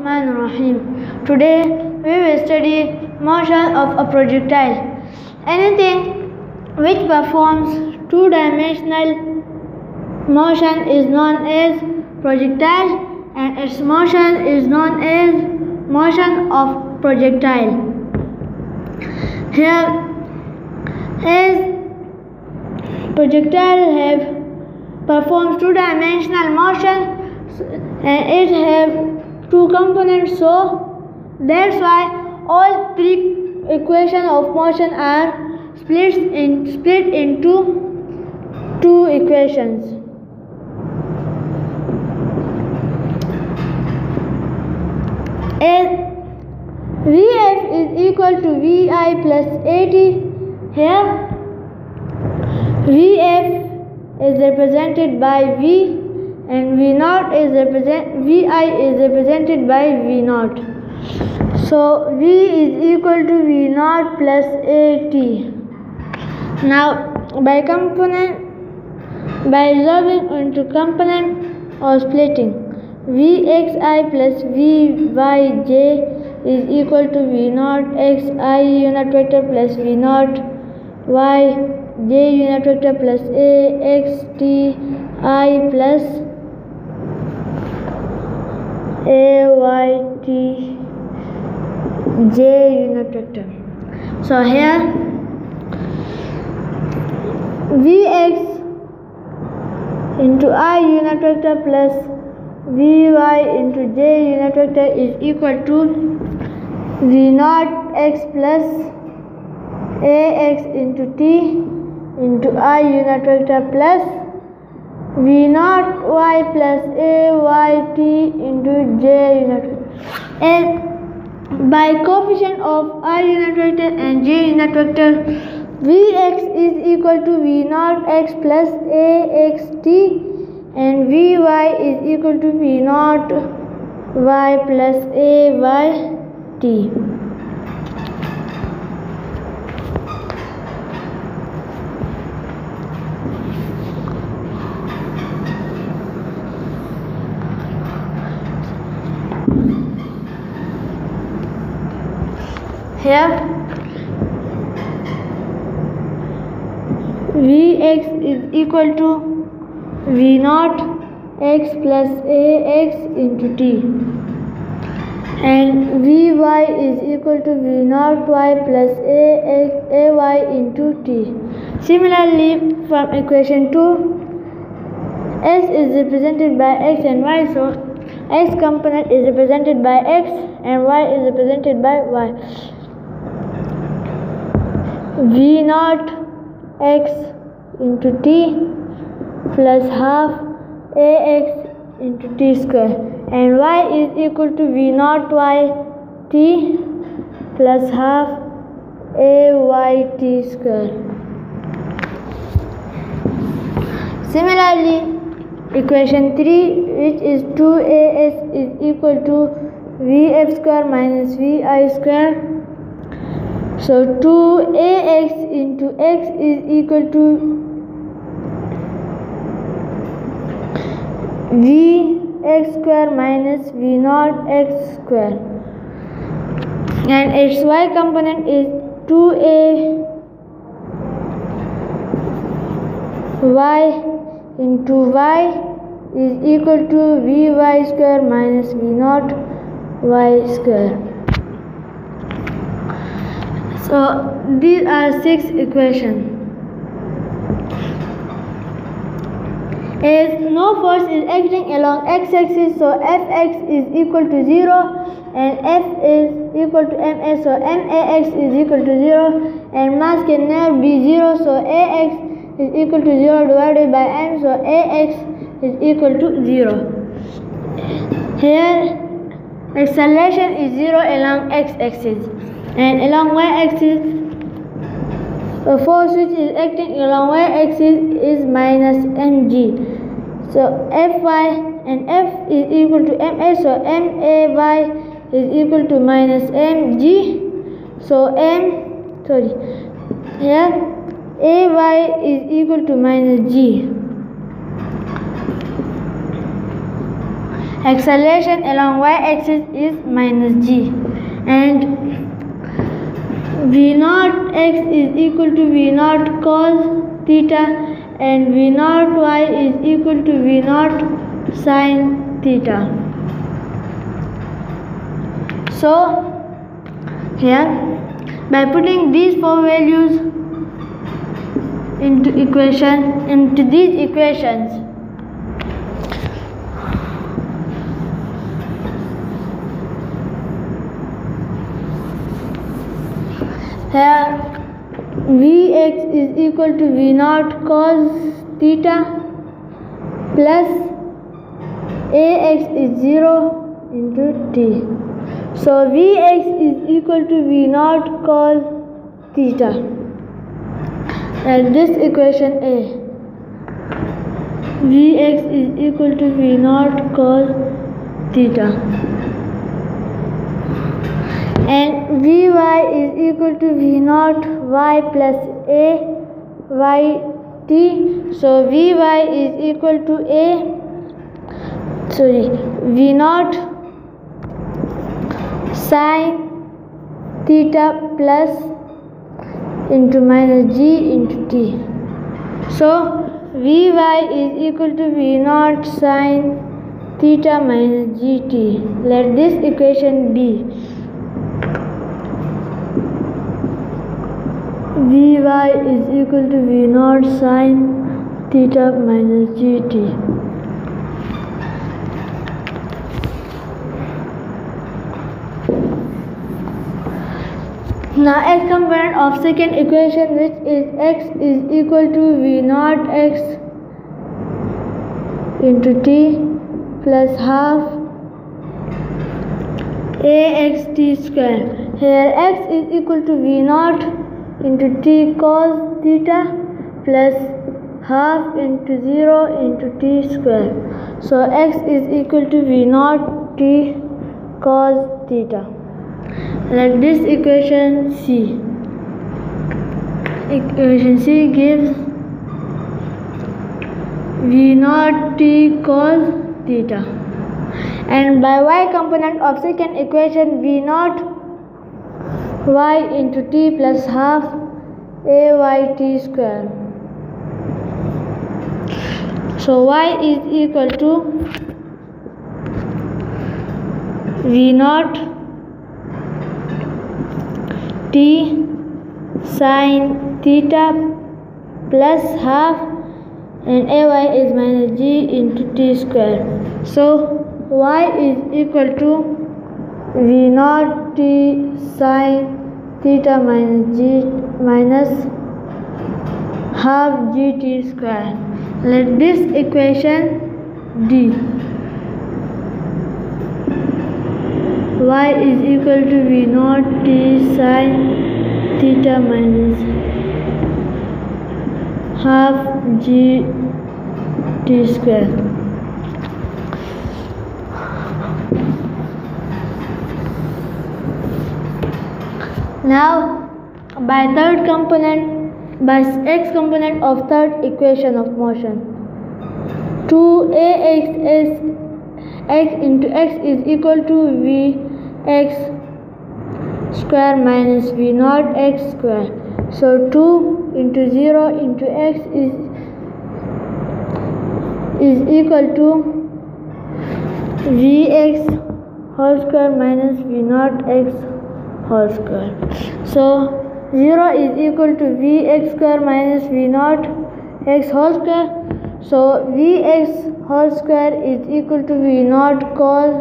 Bismillahirrahmanirrahim. Today we will study motion of a projectile. Anything which performs two-dimensional motion is known as projectile, and its motion is known as motion of projectile. Here as projectile have performs two-dimensional motion and it have two components, so that's why all three equations of motion are split into two equations. And Vf is equal to Vi plus At. Here Vf is represented by V and Vi is represented by V0. So V is equal to V0 plus At. Now by resolving into component or splitting, Vxi plus Vyj is equal to V0 xi unit vector plus V0 y j unit vector plus a x t I plus a y t j unit vector. So here Vx into I unit vector plus Vy into j unit vector is equal to V0 x plus ax into t into I unit vector plus V0 y plus ay t into j unit vector. And by coefficient of I unit vector and j unit vector, Vx is equal to V0 x plus ax t and Vy is equal to V0 y plus ay t. Here Vx is equal to V0 x plus ax into t and Vy is equal to V0 y plus ay into t. Similarly, from equation 2, s is represented by x and y, so x component is represented by x and y is represented by y. V0 x into t plus half ax into t square and y is equal to V0 y t plus half ay t square. Similarly, equation 3, which is 2as is equal to vf square minus vi square. So 2ax into x is equal to vx square minus v0 x square and its y component is 2a y into y is equal to vy square minus v0 y square. So these are 6 equations. As no force is acting along x-axis, so Fx is equal to 0 and F is equal to ma, so max is equal to 0 and mass can never be 0, so ax is equal to 0 divided by m, so ax is equal to 0. Here acceleration is 0 along x-axis and along y-axis the force which is acting along y-axis is minus mg. So Fy and F is equal to ma, so may is equal to minus mg. So here ay is equal to minus g. Acceleration along y-axis is minus g, and v naught x is equal to v naught cos theta, and v naught y is equal to v naught sin theta. So here, by putting these four values into these equations, here Vx is equal to V naught cos theta plus Ax is 0 into t. So Vx is equal to V naught cos theta, and this equation A. Vx is equal to V naught cos theta, and Vy is equal to V naught y plus A y t. So Vy is equal to V naught sin theta plus into minus g into t. So Vy is equal to V naught sin theta minus gt. Let this equation be. Vy is equal to V naught sin theta minus gt. Now x component of second equation, which is x is equal to V naught x into t plus half axt square. Here x is equal to V naught into t cos theta plus half into 0 into t square. So x is equal to V naught t cos theta. Let this equation C. Equation C gives V naught t cos theta, and by y component of second equation, V naught y into t plus half ayt square. So y is equal to V naught t sin theta plus half, and ay is minus g into t square. So y is equal to V naught t sin theta minus half gt square. Let this equation D. Y is equal to V naught t sin theta minus half gt square. Now by x component of third equation of motion, 2ax x into x is equal to Vx square minus V naught x square. So 2 into 0 into x is equal to Vx whole square minus V naught x whole square. So 0 is equal to Vx square minus V naught x whole square. So Vx whole square is equal to V naught cos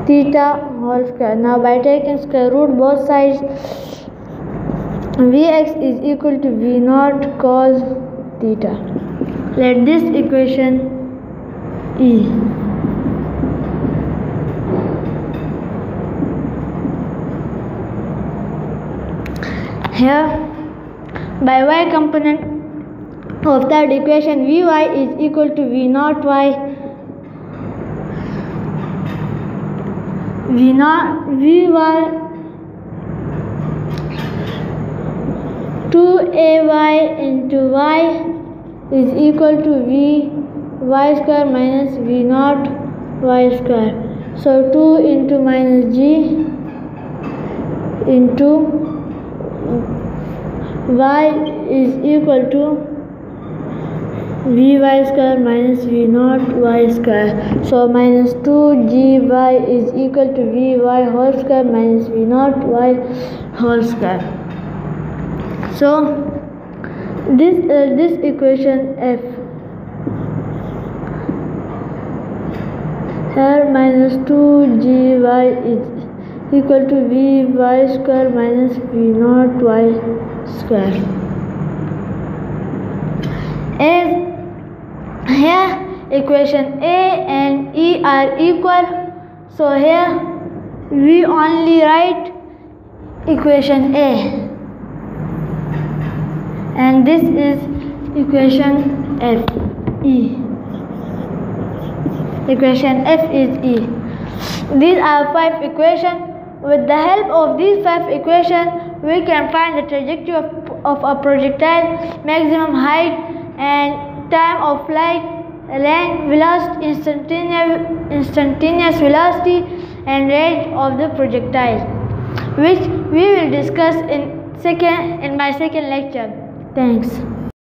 theta whole square. Now by taking square root both sides, Vx is equal to V naught cos theta. Let this equation E. Here by y component of third equation, Vy is equal to V naught y Vy 2ay into y is equal to V y square minus v naught y square. So 2 into minus g into y is equal to vy square minus v naught y square. So minus 2gy is equal to vy whole square minus v naught y whole square. So this equation f here minus 2gy is equal to vy square minus v naught y square. As here equation A and E are equal, so here we only write equation A, and this is equation F E. Equation F is E. These are 5 equations. With the help of these 5 equations, we can find the trajectory of a projectile, maximum height and time of flight, length, velocity, instantaneous velocity, and rate of the projectile, which we will discuss in my second lecture. Thanks.